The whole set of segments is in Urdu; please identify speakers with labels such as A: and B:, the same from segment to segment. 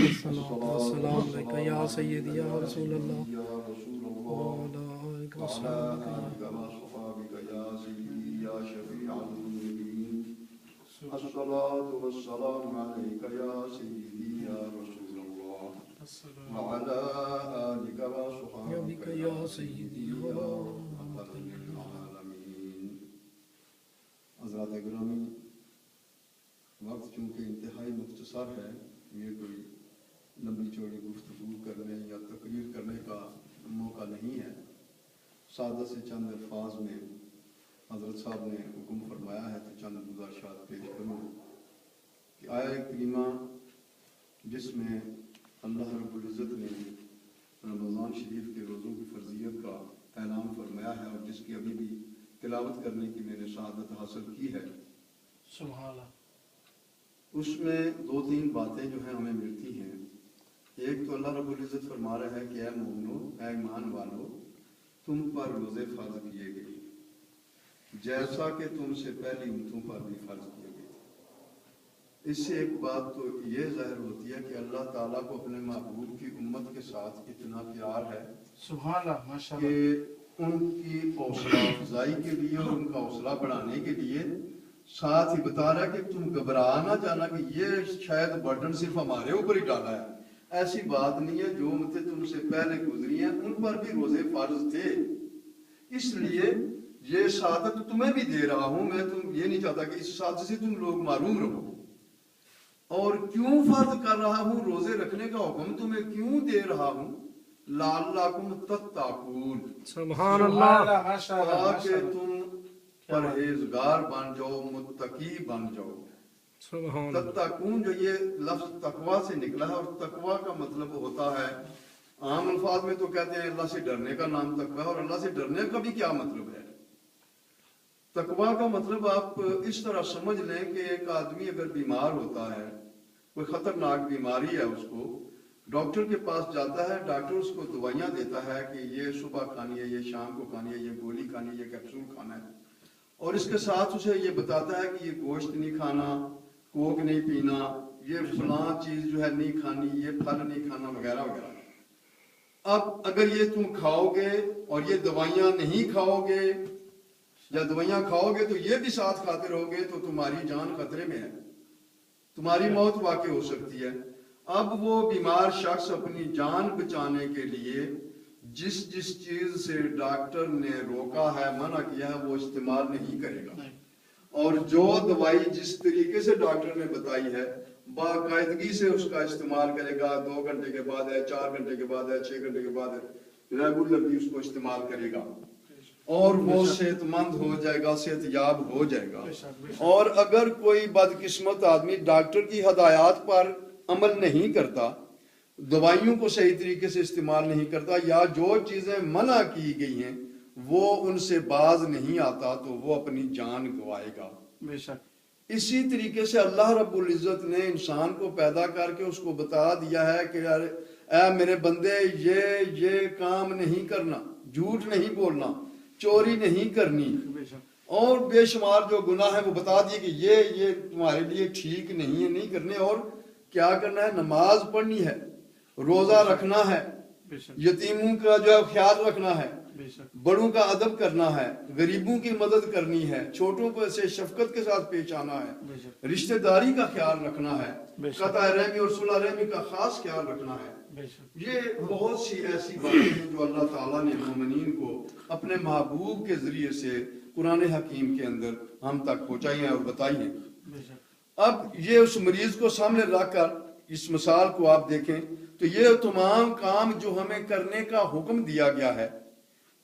A: والسلام علیک یا سیدی یا رسول اللہ وعلی آلک وصحبک
B: یا سیدی یا شفیع المذنبین الصلاة والسلام علیک یا سیدی یا رسول اللہ وعلی آلک وصحبک یا سیدی یا رحمت للعالمین۔ حضرات گرامی، وقت چونکہ انتہائی مختصر ہے، یہ کوئی لمبی چوڑی گفتگو کرنے یا تقریر کرنے کا موقع نہیں ہے۔ سادہ سے چند الفاظ میں حضرت صاحب نے حکم فرمایا ہے تو چند گزارشات پیش کروں کہ آیہ کریمہ جس میں اللہ رب العزت نے رمضان شریف کے روزوں کی فرضیت کا اعلان فرمایا ہے اور جس کی ابھی بھی تلاوت کرنے کی میں نے سعادت حاصل کی ہے،
A: سبحان اللہ،
B: اس میں دو تین باتیں جو ہیں ہمیں ملتی ہیں۔ ایک تو اللہ رب العزت فرما رہا ہے کہ اے مومنو، اے ایمان والو، تم پر روزے فرض کیے گئے جیسا کہ تم سے پہلی امتوں پر بھی فرض کیے گئے تھے۔ اس سے ایک بات تو یہ ظاہر ہوتی ہے کہ اللہ تعالیٰ کو اپنے محبوب کی امت کے ساتھ اتنا پیار ہے
A: سبحان اللہ، ماشاء اللہ،
B: کہ ان کی حوصلہ افزائی کے لیے اور ان کا حوصلہ بڑھانے کے لیے ساتھ ہی بتا رہا ہے کہ تم گھبرا نہ جانا کہ یہ شاید برڈن صرف ہمارے اوپر ہی ڈالا ہے۔ ایسی بات نہیں ہے، جو امتیں تم سے پہلے گزری ہیں ان پر بھی روزے فرض تھے، اس لیے یہ سعادت تمہیں بھی دے رہا ہوں میں۔ تم یہ نہیں چاہتا کہ اس سعادت سے تم لوگ معروم رہو۔ اور کیوں فرض کر رہا ہوں، روزے رکھنے کا حکم تمہیں کیوں دے رہا ہوں؟ لعلکم تتقون،
A: سبحان اللہ،
B: تاکہ تم پرہیزگار بن جاؤ، متقی بن جاؤ۔
A: سبحان اللہ،
B: تتقون جو یہ لفظ تقوی سے نکلا ہے، اور تقوی کا مطلب ہوتا ہے، عام الفاظ میں تو کہتے ہیں اللہ سے ڈرنے کا نام تقوی ہے، اور اللہ سے ڈرنے کا بھی کیا مطلب ہے؟ تقوی کا مطلب آپ اس طرح سمجھ لیں کہ ایک آدمی اگر بیمار ہوتا ہے، کوئی خطرناک بیماری ہے، اس کو ڈاکٹر کے پاس جاتا ہے، ڈاکٹر اس کو دوائیاں دیتا ہے کہ یہ صبح کھانی ہے، یہ شام کو کھانی ہے، یہ گولی کھانی ہے، یہ کیپسول کھانا ہے، اور اس کے ساتھ اسے یہ بتاتا ہے کہ یہ گوشت نہیں کھانا، کوک نہیں پینا، یہ فلاں چیز جو ہے نہیں کھانی، یہ پھل نہیں کھانا، وغیرہ وغیرہ۔ اب اگر یہ تم کھاؤ گے اور یہ دوائیاں نہیں کھاؤ گے، یا دوائیاں کھاؤ گے تو یہ بھی ساتھ کھاتے رہو گے، تو تمہاری جان خطرے میں ہے، تمہاری موت واقع ہو سکتی ہے۔ اب وہ بیمار شخص اپنی جان بچانے کے لیے جس چیز سے ڈاکٹر نے روکا ہے، منع کیا ہے، وہ استعمال نہیں کرے گا، اور جو دوائی جس طریقے سے ڈاکٹر نے بتائی ہے باقاعدگی سے اس کا استعمال کرے گا۔ 2 گھنٹے کے بعد ہے، 4 گھنٹے کے بعد ہے، 6 گھنٹے کے بعد ہے، ریگولرلی اس کو استعمال کرے گا، اور وہ صحت مند ہو جائے گا، صحت یاب ہو جائے گا۔ اور اگر کوئی بدقسمت آدمی ڈاکٹر کی ہدایات پر عمل نہیں کرتا، دوائیوں کو صحیح طریقے سے استعمال نہیں کرتا، یا جو چیزیں منع کی گئی ہیں وہ ان سے باز نہیں آتا، تو وہ اپنی جان گوائے گا۔
A: بے شک،
B: اسی طریقے سے اللہ رب العزت نے انسان کو پیدا کر کے اس کو بتا دیا ہے کہ اے میرے بندے، یہ کام نہیں کرنا، جھوٹ نہیں بولنا، چوری نہیں کرنی، اور بے شمار جو گناہ ہے وہ بتا دیے کہ یہ تمہارے لیے ٹھیک نہیں ہے، نہیں کرنے۔ اور کیا کرنا ہے؟ نماز پڑھنی ہے، روزہ رکھنا ہے، یتیموں کا جو خیال رکھنا ہے، بڑوں کا ادب کرنا ہے، غریبوں کی مدد کرنی ہے، چھوٹوں کو ایسے شفقت کے ساتھ پیش آنا ہے، رشتہ داری کا خیال رکھنا ہے، قطع رحمی اور صلح رحمی کا خاص خیال رکھنا ہے۔ یہ بہت سی ایسی باتیں ہیں جو اللہ تعالیٰ نے مومنین کو اپنے محبوب کے ذریعے سے قرآن حکیم کے اندر ہم تک پہنچائی ہیں اور بتائی ہیں۔ اب یہ اس مریض کو سامنے رکھ کر اس مثال کو آپ دیکھیں تو یہ تمام کام جو ہمیں کرنے کا حکم دیا گیا ہے،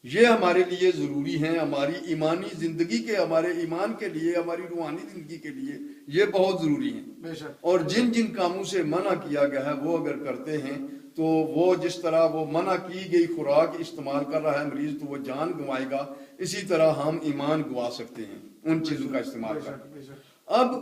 B: یہ ہمارے لیے ضروری ہیں، ہماری ایمانی زندگی کے، ہمارے ایمان کے لیے، ہماری روحانی زندگی کے لیے یہ بہت ضروری ہیں۔ اور جن جن کاموں سے منع کیا گیا ہے وہ اگر کرتے ہیں تو وہ جس طرح وہ منع کی گئی خوراک استعمال کر رہا ہے مریض تو وہ جان گنوائے گا، اسی طرح ہم ایمان گنوا سکتے ہیں ان چیزوں کا استعمال کر کے۔ اب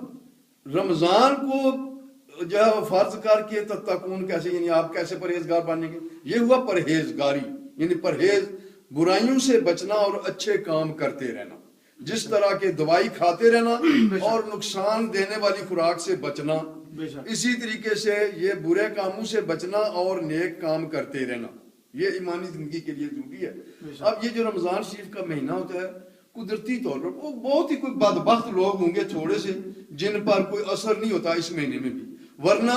B: رمضان کو جو ہے فرض کر کے تتقون کیسے، یعنی آپ کیسے پرہیزگار بنیں گے؟ یہ ہوا پرہیزگاری، یعنی پرہیز، برائیوں سے بچنا اور اچھے کام کرتے رہنا، جس طرح کے دوائی کھاتے رہنا اور نقصان دینے والی خوراک سے بچنا،
A: بے شک۔
B: اسی طریقے سے یہ برے کاموں سے بچنا اور نیک کام کرتے رہنا یہ ایمانی زندگی کے لیے ضروری ہے۔
A: بے شک۔
B: اب یہ جو رمضان شریف کا مہینہ ہوتا ہے قدرتی طور پر وہ بہت ہی کوئی بدبخت لوگ ہوں گے تھوڑے سے جن پر کوئی اثر نہیں ہوتا اس مہینے میں بھی، ورنہ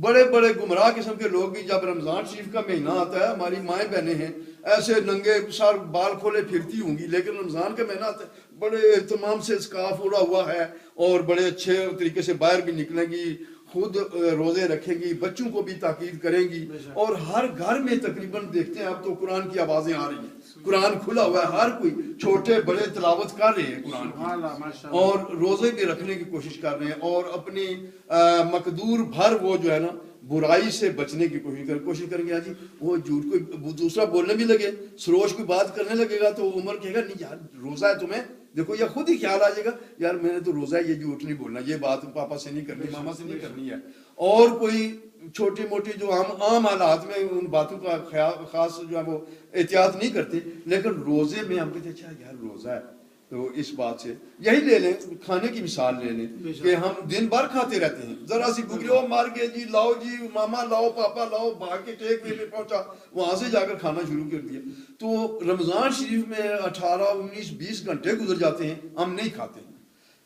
B: بڑے بڑے گمراہ قسم کے لوگ بھی جب رمضان شریف کا مہینہ آتا ہے، ہماری مائیں بہنیں ہیں ایسے ننگے سر بال کھولے پھرتی ہوں گی، لیکن رمضان کا مہینہ آتا ہے بڑے اہتمام سے اسکارف اڑا ہوا ہے اور بڑے اچھے طریقے سے باہر بھی نکلیں گی، خود روزے رکھیں گی، بچوں کو بھی تاکید کریں گی، اور ہر گھر میں تقریباً دیکھتے ہیں اب تو قرآن کی آوازیں آ رہی ہیں، قرآن کھلا ہوا ہے، ہر کوئی چھوٹے بڑے تلاوت کر رہے ہیں قرآن کی اور روزے بھی رکھنے کی کوشش کر رہے ہیں اور اپنی مقدور بھر وہ جو ہے نا برائی سے بچنے کی کوشش کریں گے۔ جی وہ جھوٹ کوئی دوسرا بولنے بھی لگے، سروش کوئی بات کرنے لگے گا تو عمر کہے گا نہیں یار روزہ ہے تمہیں، دیکھو یہ خود ہی خیال آ جائے گا یار میں نے تو روزہ ہے، یہ جھوٹ نہیں بولنا، یہ بات پاپا سے نہیں کرنی، ماما سے نہیں کرنی ہے، اور کوئی چھوٹی موٹی جو عام حالات میں ان باتوں کا خاص جو ہے وہ احتیاط نہیں کرتے، لیکن روزے میں ہم کہتے ہیں اچھا یار روزہ ہے تو اس بات سے یہی لے لیں، کھانے کی مثال لے لیں کہ ہم دن بھر کھاتے رہتے ہیں، ذرا سی گگلیو مار کے جی لاؤ جی ماما لاؤ پاپا لاؤ، بھاگ کے ٹیک وے میں پہنچا وہاں سے جا کر کھانا شروع کر دیا، تو رمضان شریف میں 18 19 20 گھنٹے گزر جاتے ہیں ہم نہیں کھاتے ہیں۔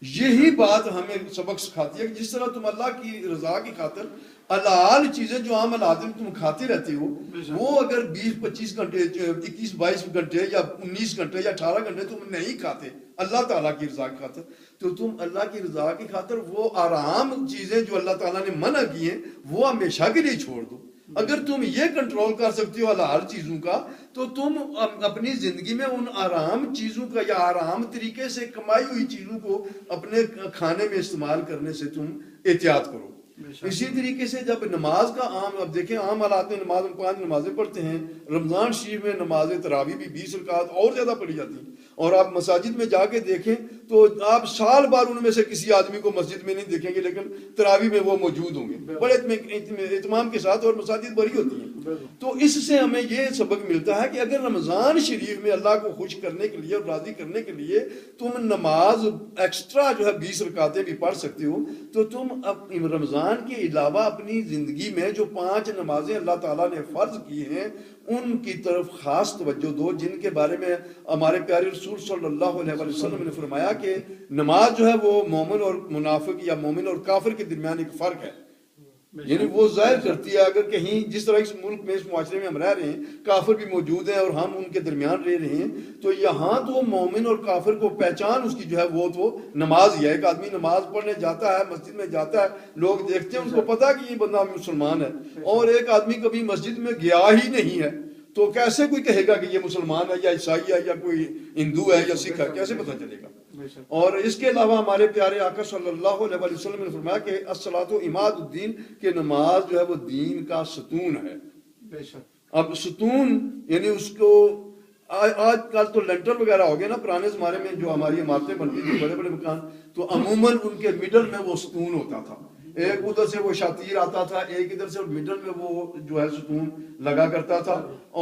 B: یہی بات ہمیں سبق سکھاتی ہے کہ جس طرح تم اللہ کی رضا کی خاطر حلال چیزیں جو عام حالات میں تم کھاتے رہتے ہو وہ اگر 20 25 گھنٹے 21 22 گھنٹے یا 19 گھنٹے یا 18 گھنٹے تم نہیں کھاتے اللہ تعالیٰ کی رضا کی خاطر، تو تم اللہ کی رضا کی خاطر وہ آرام چیزیں جو اللہ تعالیٰ نے منع کی ہیں وہ ہمیشہ کے لیے چھوڑ دو۔ اگر تم یہ کنٹرول کر سکتے ہو حلال چیزوں کا تو تم اپنی زندگی میں ان آرام چیزوں کا یا آرام طریقے سے کمائی ہوئی چیزوں کو اپنے کھانے میں استعمال کرنے سے تم احتیاط کرو۔ اسی طریقے سے جب نماز کا اب دیکھیں عام حالات میں نماز 5 نمازیں پڑھتے ہیں، رمضان شریف میں نماز تراویح بھی 20 رکعت اور زیادہ پڑھی جاتی ہیں، اور آپ مساجد میں جا کے دیکھیں تو آپ سال بار ان میں سے کسی آدمی کو مسجد میں نہیں دیکھیں گے لیکن تراویح میں وہ موجود ہوں گے بڑے اہتمام کے ساتھ، اور مساجد بڑی ہوتی ہیں۔ تو اس سے ہمیں یہ سبق ملتا ہے کہ اگر رمضان شریف میں اللہ کو خوش کرنے کے لیے اور راضی کرنے کے لیے تم نماز ایکسٹرا جو ہے 20 رکعتیں بھی پڑھ سکتے ہو، تو تم رمضان کے علاوہ اپنی زندگی میں جو 5 نمازیں اللہ تعالیٰ نے فرض کی ہیں ان کی طرف خاص توجہ دو، جن کے بارے میں ہمارے پیارے رسول صلی اللہ علیہ وسلم نے فرمایا کہ نماز جو ہے وہ مومن اور منافق یا مومن اور کافر کے درمیان ایک فرق ہے، یعنی وہ ظاہر کرتی ہے اگر کہیں جس طرح اس ملک میں اس معاشرے میں ہم رہ رہے ہیں کافر بھی موجود ہیں اور ہم ان کے درمیان رہ رہے ہیں، تو یہاں تو مومن اور کافر کو پہچان اس کی جو ہے وہ تو نماز ہی ہے۔ ایک آدمی نماز پڑھنے جاتا ہے مسجد میں جاتا ہے، لوگ دیکھتے ہیں ان کو پتا کہ یہ بندہ مسلمان ہے، اور ایک آدمی کبھی مسجد میں گیا ہی نہیں ہے تو کیسے کوئی کہے گا کہ یہ مسلمان ہے یا عیسائی ہے یا کوئی ہندو ہے یا سکھ ہے، کیسے پتہ چلے گا؟ اور اس کے علاوہ ہمارے پیارے آقا صلی اللہ علیہ وسلم نے فرمایا کہ الصلاۃ عماد الدین، کہ نماز جو ہے وہ دین کا ستون ہے۔ اب ستون یعنی اس کو آج کل تو لینٹر وغیرہ ہو گئے نا، پرانے زمانے میں جو ہماری عمارتیں بنتی تھیں بڑے بڑے مکان تو عموماً ان کے مڈل میں وہ ستون ہوتا تھا، ایک ادھر سے وہ شاطیر آتا تھا، ایک ادھر سے مڈل میں وہ جو ہے ستون لگا کرتا تھا،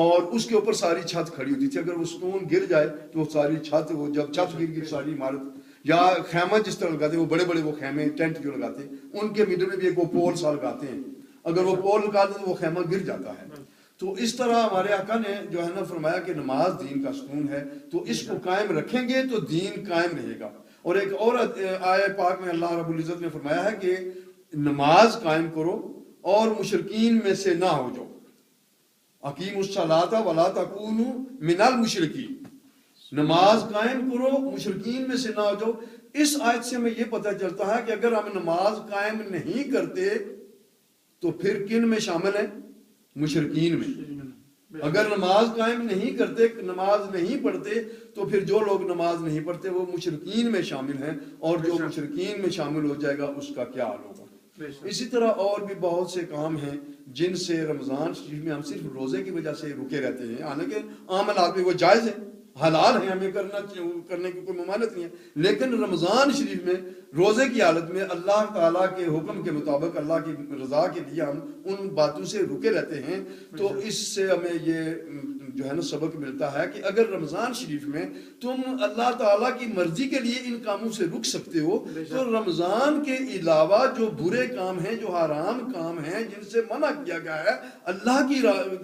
B: اور اس کے اوپر ساری چھت کھڑی ہوتی تھی، اگر وہ ستون گر جائے تو وہ ساری چھت، وہ جب چھت گر گئی ساری عمارت، یا خیمہ جس طرح لگاتے ہیں وہ بڑے بڑے وہ خیمے ٹینٹ جو لگاتے ہیں ان کے مڈل میں بھی ایک وہ پول سا لگاتے ہیں، اگر وہ پول لگاتے ہیں تو وہ خیمہ گر جاتا ہے۔ تو اس طرح ہمارے آقا نے جو ہے نا فرمایا کہ نماز دین کا ستون ہے، تو اس کو قائم رکھیں گے تو دین قائم رہے گا۔ اور ایک اور آیہ پاک میں اللہ رب العزت نے فرمایا ہے کہ نماز قائم کرو اور مشرکین میں سے نہ ہو جاؤ، اقیموا الصلاۃ ولا تکونوا من المشرکین، نماز قائم کرو مشرکین میں سے نہ ہو جاؤ۔ اس آیت سے ہمیں یہ پتہ چلتا ہے کہ اگر ہم نماز قائم نہیں کرتے تو پھر کن میں شامل ہیں؟ مشرکین میں۔ اگر نماز قائم نہیں کرتے، نماز نہیں پڑھتے، تو پھر جو لوگ نماز نہیں پڑھتے وہ مشرکین میں شامل ہیں، اور جو مشرکین میں شامل ہو جائے گا اس کا کیا حال ہوگا۔ اسی طرح اور بھی بہت سے کام ہیں جن سے رمضان شریف میں ہم صرف روزے کی وجہ سے رکے رہتے ہیں، حالانکہ عام حالات میں وہ جائز ہیں، حلال ہیں ہمیں کرنے کی کوئی ممانعت نہیں ہے، لیکن رمضان شریف میں روزے کی حالت میں اللہ تعالیٰ کے حکم کے مطابق اللہ کی رضا کے لیے ہم ان باتوں سے رکے رہتے ہیں. تو اس سے ہمیں یہ جو ہے نا سبق ملتا ہے کہ اگر رمضان شریف میں تم اللہ تعالیٰ کی مرضی کے لیے ان کاموں سے رک سکتے ہو تو رمضان کے علاوہ جو برے کام ہیں، جو حرام کام ہیں، جن سے منع کیا گیا ہے اللہ کی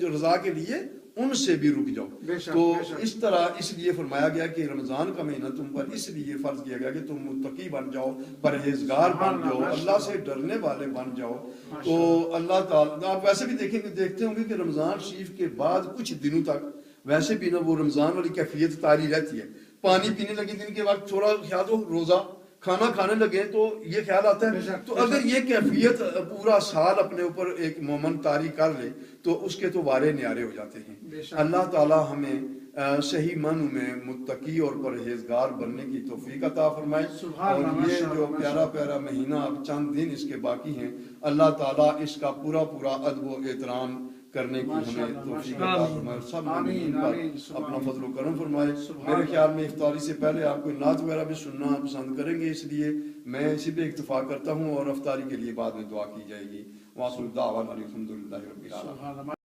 B: رضا کے لیے، ان سے بھی رک جاؤ. تو اس طرح اس لیے فرمایا گیا کہ رمضان کا مہینہ تم پر اس لیے فرض کیا گیا کہ تم متقی بن جاؤ، پرہیزگار بن جاؤ، اللہ سے ڈرنے والے بن جاؤ. تو اللہ تعالیٰ آپ ویسے بھی دیکھتے ہوں گے کہ رمضان شریف کے بعد کچھ دنوں تک ویسے بھی نا وہ رمضان والی کیفیت طاری رہتی ہے. پانی پینے لگے دن کے بعد تھوڑا خیال ہو، روزہ کھانا کھانے لگے تو یہ خیال آتا ہے. تو اگر یہ کیفیت پورا سال اپنے اوپر ایک مومن طاری کر لے تو اس کے تو وارے نیارے ہو جاتے ہیں. اللہ تعالی ہمیں صحیح معنوں میں متقی اور پرہیزگار بننے کی توفیق عطا فرمائے. اور یہ جو پیارا پیارا مہینہ اب چند دن اس کے باقی ہیں، اللہ تعالیٰ اس کا پورا ادب و احترام کرنے کی ہمیں توفیق عطا فرمائے، سب مومنین پر اپنا فضل و کرم فرمائے. میرے خیال میں افطاری سے پہلے آپ کوئی نعت وغیرہ بھی سننا پسند کریں گے، اس لیے میں اسی پہ اکتفا کرتا ہوں اور افطاری کے لیے بعد میں دعا کی جائے گی. وآخر دعوانا الحمدللہ رب العالمین.